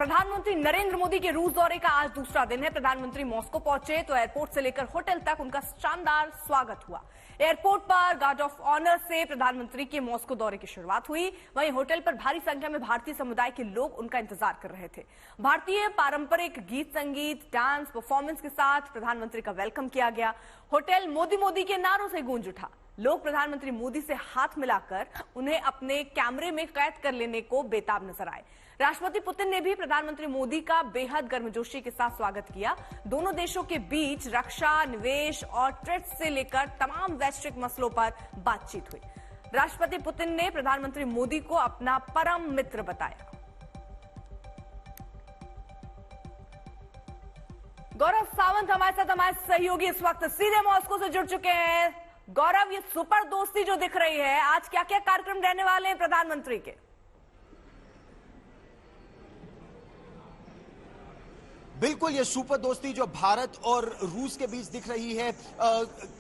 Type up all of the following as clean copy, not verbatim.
प्रधानमंत्री नरेंद्र मोदी के रूस दौरे का आज दूसरा दिन है। प्रधानमंत्री मॉस्को पहुंचे तो एयरपोर्ट से लेकर होटल तक उनका शानदार स्वागत हुआ। एयरपोर्ट पर गार्ड ऑफ ऑनर से प्रधानमंत्री के मॉस्को दौरे की शुरुआत हुई। वहीं होटल पर भारी संख्या में भारतीय समुदाय के लोग उनका इंतजार कर रहे थे। भारतीय पारंपरिक गीत संगीत, डांस, परफॉर्मेंस के साथ प्रधानमंत्री का वेलकम किया गया। होटल मोदी मोदी के नारों से गूंज उठा। लोग प्रधानमंत्री मोदी से हाथ मिलाकर उन्हें अपने कैमरे में कैद कर लेने को बेताब नजर आए। राष्ट्रपति पुतिन ने भी प्रधानमंत्री मोदी का बेहद गर्मजोशी के साथ स्वागत किया। दोनों देशों के बीच रक्षा, निवेश और ट्रेड से लेकर तमाम वैश्विक मसलों पर बातचीत हुई। राष्ट्रपति पुतिन ने प्रधानमंत्री मोदी को अपना परम मित्र बताया। गौरव सावंत हमारे साथ, हमारे सहयोगी इस वक्त सीधे मॉस्को से जुड़ चुके हैं। गौरव, ये सुपर दोस्ती जो दिख रही है, आज क्या क्या कार्यक्रम रहने वाले हैं प्रधानमंत्री के? बिल्कुल, ये सुपर दोस्ती जो भारत और रूस के बीच दिख रही है,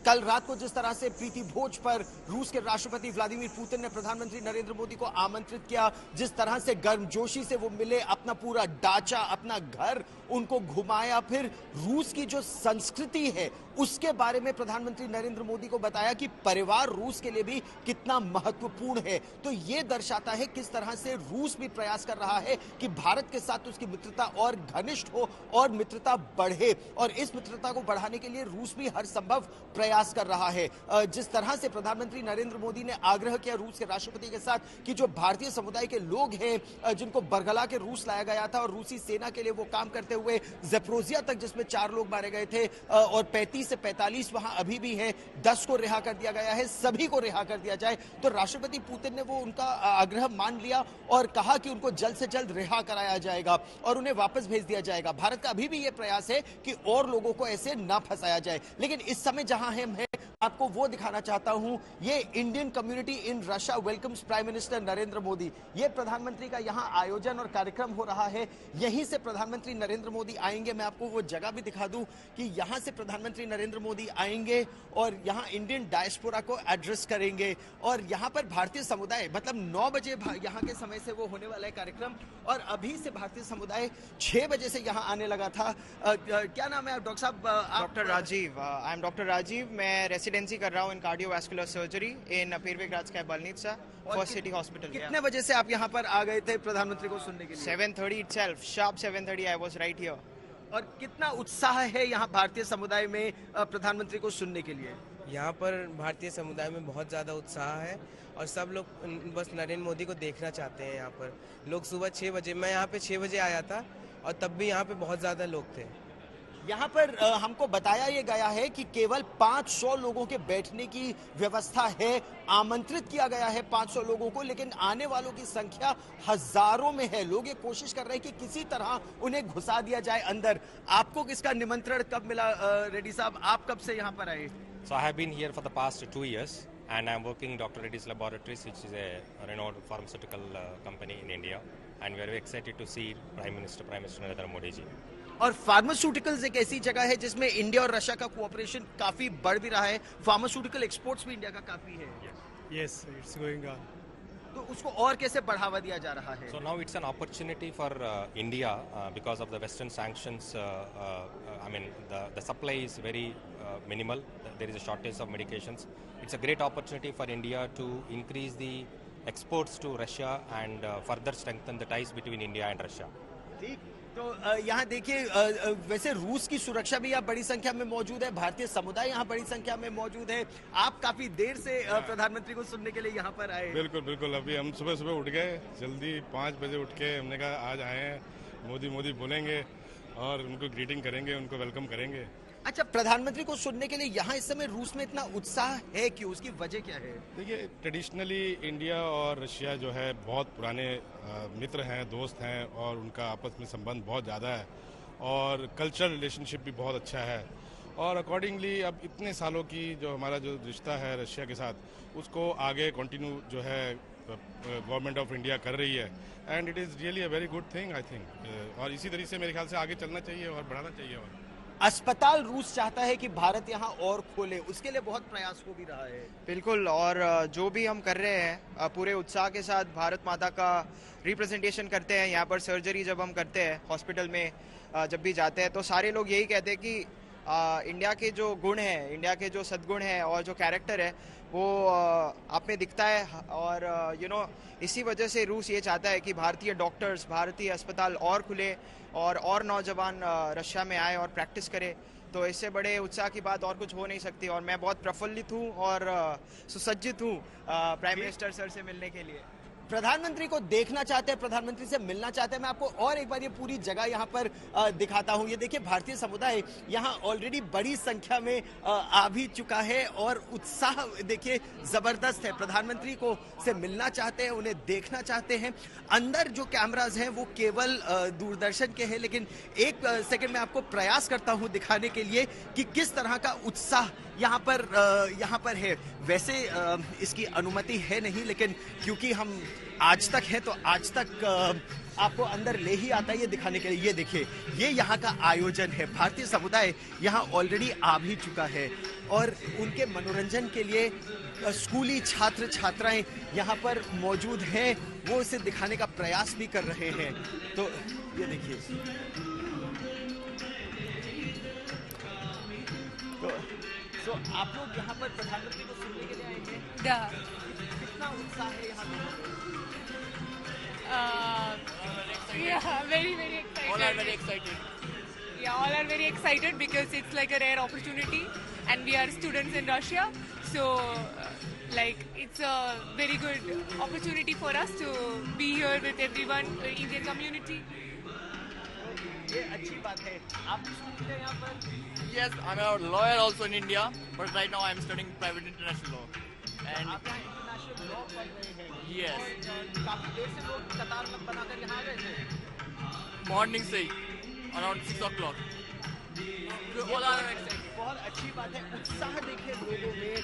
कल रात को जिस तरह से प्रीति भोज पर रूस के राष्ट्रपति व्लादिमीर पुतिन ने प्रधानमंत्री नरेंद्र मोदी को आमंत्रित किया, जिस तरह से गर्मजोशी से वो मिले, अपना पूरा ढांचा, अपना घर उनको घुमाया, फिर रूस की जो संस्कृति है उसके बारे में प्रधानमंत्री नरेंद्र मोदी को बताया कि परिवार रूस के लिए भी कितना महत्वपूर्ण है। तो ये दर्शाता है किस तरह से रूस भी प्रयास कर रहा है कि भारत के साथ उसकी मित्रता और घनिष्ठ हो और मित्रता बढ़े, और इस मित्रता को बढ़ाने के लिए रूस भी हर संभव प्रयास कर रहा है। जिस तरह से प्रधानमंत्री नरेंद्र मोदी ने आग्रह किया रूस के राष्ट्रपति के साथ कि जो भारतीय समुदाय के लोग हैं जिनको बरगला के रूस लाया गया था और रूसी सेना के लिए वो काम करते हुए ज़ेपोरिज़िया तक, जिसमें 4 लोग मारे गए थे और 35 से 45 वहां अभी भी हैं, 10 को रिहा कर दिया गया है, सभी को रिहा कर दिया जाए। तो राष्ट्रपति पुतिन ने वो उनका आग्रह मान लिया और कहा कि उनको जल्द से जल्द रिहा कराया जाएगा और उन्हें वापस भेज दिया जाएगा। भारत का अभी भी ये प्रयास है कि और लोगों को ऐसे ना फंसाया जाए। लेकिन इस समय जहां हम हैं, आपको वो दिखाना चाहता हूं, ये Indian community in Russia welcomes prime minister Narendra Modi. ये प्रधानमंत्री का यहां आयोजन और कार्यक्रम हो रहा है। यहीं से प्रधानमंत्री नरेंद्र मोदी आएंगे। मैं आपको वो जगह भी दिखा दूं कि यहां से प्रधानमंत्री नरेंद्र मोदी आएंगे और यहां इंडियन डायस्पोरा को एड्रेस करेंगे। और यहां पर भारतीय समुदाय, मतलब 9 बजे यहां के समय से वो होने वाला है कार्यक्रम, और अभी से भारतीय समुदाय 6 बजे से यहां आने लगा था। क्या नाम है डॉक्टर साहब? Doctor Rajiv. I am doctor Rajiv. मैं रेसिडेंसी कर रहा हूँ in cardiovascular surgery in Pervogradskaya bolnitsa first city hospital. कितने बजे से आप यहाँ पर आ गए थे प्रधानमंत्री को सुनने के लिए? 7:30 itself, sharp 7:30 I was right here. और कितना उत्साह है यहाँ भारतीय समुदाय में प्रधानमंत्री को सुनने के लिए? यहाँ पर भारतीय समुदाय में बहुत ज़्यादा उत्साह है और सब लोग बस नरेंद्र मोदी को देखना चाहते हैं। यहाँ पर लोग सुबह 6 बजे, मैं यहाँ पे 6 बजे आया था और तब भी यहाँ पे बहुत ज़्यादा लोग थे। यहाँ पर हमको बताया ये गया है कि केवल 500 लोगों के बैठने की व्यवस्था है। आमंत्रित किया गया है 500 लोगों को, लेकिन आने वालों की संख्या हजारों में है। लोग ये कोशिश कर रहे हैं कि किसी तरह उन्हें घुसा दिया जाए अंदर। आपको किसका निमंत्रण कब मिला? रेड्डी साहब, आप कब से यहाँ पर आए? So I have been here for the past 2 years and I am working in Dr. Reddy's Laboratories, which is a renowned pharmaceutical company in India, and we are very excited to see Prime Minister Narendra Modi ji. और pharmaceuticals एक ऐसी जगह है जिसमें India और Russia का cooperation काफी बढ़ भी रहा है। फार्मास्यूटिकल एक्सपोर्ट्स भी इंडिया का काफी है। Yes, it's going on. तो उसको और कैसे बढ़ावा दिया जा रहा है? So now it's an opportunity for India because of the Western sanctions. I mean, the supply is very minimal. There is a shortage of medications. It's a great opportunity for India to increase the exports to Russia and further strengthen the ties between India and Russia. ठीक, तो यहाँ देखिए, वैसे रूस की सुरक्षा भी यहाँ बड़ी संख्या में मौजूद है, भारतीय समुदाय यहाँ बड़ी संख्या में मौजूद है। आप काफी देर से प्रधानमंत्री को सुनने के लिए यहाँ पर आए? बिल्कुल बिल्कुल, अभी हम सुबह उठ गए, जल्दी 5 बजे उठ के हमने कहा आज आए हैं, मोदी मोदी बोलेंगे और उनको ग्रीटिंग करेंगे, उनको वेलकम करेंगे। अच्छा, प्रधानमंत्री को सुनने के लिए यहाँ इस समय रूस में इतना उत्साह है क्यों? उसकी वजह क्या है? देखिए, ट्रेडिशनली इंडिया और रशिया जो है बहुत पुराने मित्र हैं, दोस्त हैं, और उनका आपस में संबंध बहुत ज़्यादा है और कल्चरल रिलेशनशिप भी बहुत अच्छा है। और अकॉर्डिंगली अब इतने सालों की जो हमारा जो रिश्ता है रशिया के साथ, उसको आगे कंटिन्यू जो है गवर्नमेंट ऑफ इंडिया कर रही है, and it is really a very good thing I think. और इसी तरीके से मेरे ख्याल से आगे चलना चाहिए और बढ़ाना चाहिए। और अस्पताल रूस चाहता है कि भारत यहाँ और खोले, उसके लिए बहुत प्रयास हो भी रहा है। बिल्कुल, और जो भी हम कर रहे हैं पूरे उत्साह के साथ भारत माता का रिप्रेजेंटेशन करते हैं। यहाँ पर सर्जरी जब हम करते हैं हॉस्पिटल में, जब भी जाते हैं तो सारे लोग यही कहते हैं कि इंडिया के जो गुण हैं, इंडिया के जो सद्गुण हैं और जो कैरेक्टर है वो आप में दिखता है। और इसी वजह से रूस ये चाहता है कि भारतीय डॉक्टर्स, भारतीय अस्पताल और खुले और नौजवान रशिया में आए और प्रैक्टिस करें। तो इससे बड़े उत्साह की बात और कुछ हो नहीं सकती, और मैं बहुत प्रफुल्लित हूँ और सुसज्जित हूँ प्राइम मिनिस्टर सर से मिलने के लिए। प्रधानमंत्री को देखना चाहते हैं, प्रधानमंत्री से मिलना चाहते हैं। मैं आपको और एक बार ये पूरी जगह यहाँ पर दिखाता हूँ। ये देखिए, भारतीय समुदाय यहाँ ऑलरेडी बड़ी संख्या में आ भी चुका है और उत्साह देखिए जबरदस्त है। प्रधानमंत्री को से मिलना चाहते हैं, उन्हें देखना चाहते हैं। अंदर जो कैमराज हैं वो केवल दूरदर्शन के हैं, लेकिन एक सेकंड में आपको प्रयास करता हूँ दिखाने के लिए कि किस तरह का उत्साह यहाँ पर है। वैसे इसकी अनुमति है नहीं, लेकिन क्योंकि हम आज तक है तो आज तक आपको अंदर ले ही आता है ये दिखाने के लिए। ये देखिए, ये यहाँ का आयोजन है। भारतीय समुदाय यहाँ ऑलरेडी आ भी चुका है और उनके मनोरंजन के लिए स्कूली छात्र छात्राएं यहाँ पर मौजूद हैं, वो इसे दिखाने का प्रयास भी कर रहे हैं। तो ये देखिए, तो आप लोग यहाँ पर प्रधानमंत्री को सुनने के लिए आए हैं। कितना उत्साह है यहाँ पे? Yeah, very excited. All are very excited. Yeah, all are very excited because it's like a rare opportunity, and we are students in Russia, so it's a very good opportunity for us to be here with everyone, Indian community. ये अच्छी बात है। आप student हैं यहाँ पर? Yes, I'm a lawyer also in India, but right now I'm studying private international law. And आप यहाँ इंटरनेशनल लॉ पढ़ रहे हैं? yes, काफी देर से लोग कतार में बनाकर यहाँ आ गए थे। morning से ही around 6 o'clock. So all are excited. बहुत अच्छी बात है। उत्साह देखिए लोगों में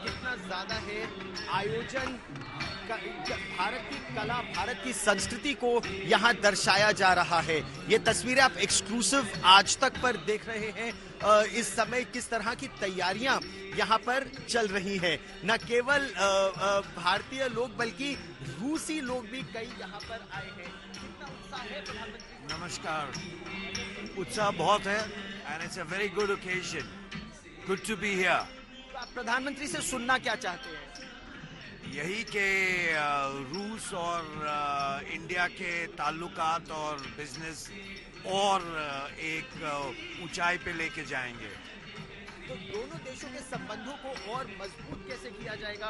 कितना ज्यादा है। आयोजन भारत की कला, भारत की संस्कृति को यहाँ दर्शाया जा रहा है। ये तस्वीरें आप एक्सक्लूसिव आज तक पर देख रहे हैं। इस समय किस तरह की तैयारियां यहाँ पर चल रही हैं। न केवल भारतीय लोग बल्कि रूसी लोग भी कई यहाँ पर आए हैं। कितना उत्साह है प्रधानमंत्री? नमस्कार। उत्साह बहुत है and it's a very good occasion. Good to be here. तो आप प्रधानमंत्री से सुनना क्या चाहते हैं? यही के रूस और इंडिया के ताल्लुकात और बिजनेस और एक ऊंचाई पे लेके जाएंगे। तो दोनों देशों के संबंधों को और मजबूत कैसे किया जाएगा,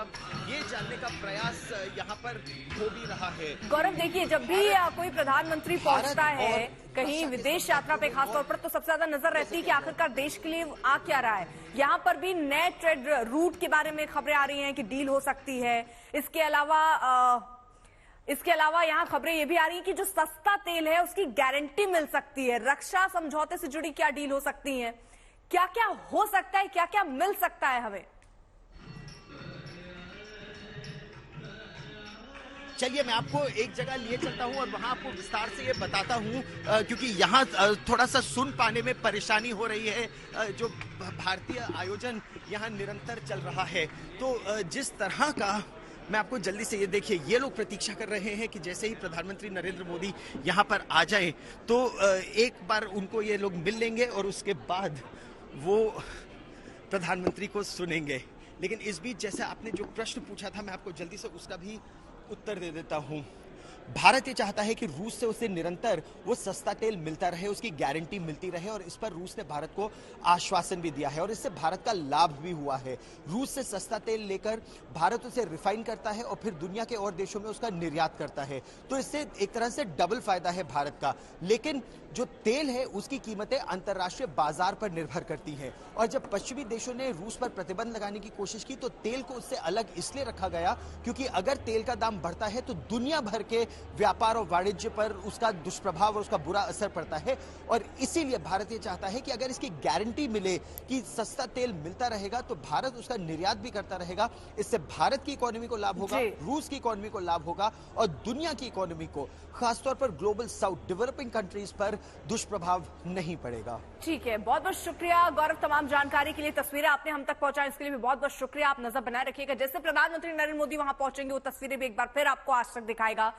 ये जानने का प्रयास यहाँ पर हो भी रहा है। गौरव, देखिए, जब भी कोई प्रधानमंत्री पहुंचता है कहीं विदेश यात्रा पे खासतौर पर, तो सबसे ज्यादा नजर रहती है कि आखिरकार देश के लिए आ क्या रहा है। यहाँ पर भी नए ट्रेड रूट के बारे में खबरें आ रही हैं कि डील हो सकती है। इसके अलावा यहाँ खबरें ये भी आ रही हैं कि जो सस्ता तेल है उसकी गारंटी मिल सकती है। रक्षा समझौते से जुड़ी क्या डील हो सकती है, क्या क्या हो सकता है, क्या क्या मिल सकता है हमें? चलिए, मैं आपको एक जगह लिए चलता हूं और वहां आपको विस्तार से ये बताता हूं, क्योंकि यहाँ थोड़ा सा सुन पाने में परेशानी हो रही है। जो भारतीय आयोजन यहाँ निरंतर चल रहा है, तो जिस तरह का, मैं आपको जल्दी से ये देखिए, ये लोग प्रतीक्षा कर रहे हैं कि जैसे ही प्रधानमंत्री नरेंद्र मोदी यहाँ पर आ जाएं तो एक बार उनको ये लोग मिल लेंगे और उसके बाद वो प्रधानमंत्री को सुनेंगे। लेकिन इस बीच जैसे आपने जो प्रश्न पूछा था, मैं आपको जल्दी से उसका भी उत्तर दे देता हूं। भारत ये चाहता है कि रूस से उसे निरंतर वो सस्ता तेल मिलता रहे, उसकी गारंटी मिलती रहे, और इस पर रूस ने भारत को आश्वासन भी दिया है और इससे भारत का लाभ भी हुआ है। रूस से सस्ता तेल लेकर भारत उसे रिफाइन करता है और फिर दुनिया के और देशों में उसका निर्यात करता है। तो इससे एक तरह से डबल फायदा है भारत का। लेकिन जो तेल है उसकी कीमतें अंतर्राष्ट्रीय बाजार पर निर्भर करती हैं, और जब पश्चिमी देशों ने रूस पर प्रतिबंध लगाने की कोशिश की तो तेल को उससे अलग इसलिए रखा गया क्योंकि अगर तेल का दाम बढ़ता है तो दुनिया भर के व्यापार और वाणिज्य पर उसका दुष्प्रभाव और उसका बुरा असर पड़ता है। और इसीलिए भारत ये चाहता है कि अगर इसकी गारंटी मिले कि सस्ता तेल मिलता रहेगा तो भारत उसका निर्यात भी करता रहेगा। इससे भारत की इकोनॉमी को लाभ होगा, रूस की इकोनॉमी को लाभ होगा और दुनिया की इकोनॉमी को, खासतौर पर ग्लोबल साउथ डेवलपिंग कंट्रीज पर दुष्प्रभाव नहीं पड़ेगा। ठीक है, बहुत बहुत शुक्रिया गौरव, तमाम जानकारी के लिए, तस्वीरें आपने हम तक पहुंचाई इसके लिए भी बहुत बहुत शुक्रिया। आप नजर बनाए रखिएगा, जैसे प्रधानमंत्री नरेंद्र मोदी वहां पहुंचेंगे वो तस्वीरें भी एक बार फिर आपको आज तक दिखाएगा।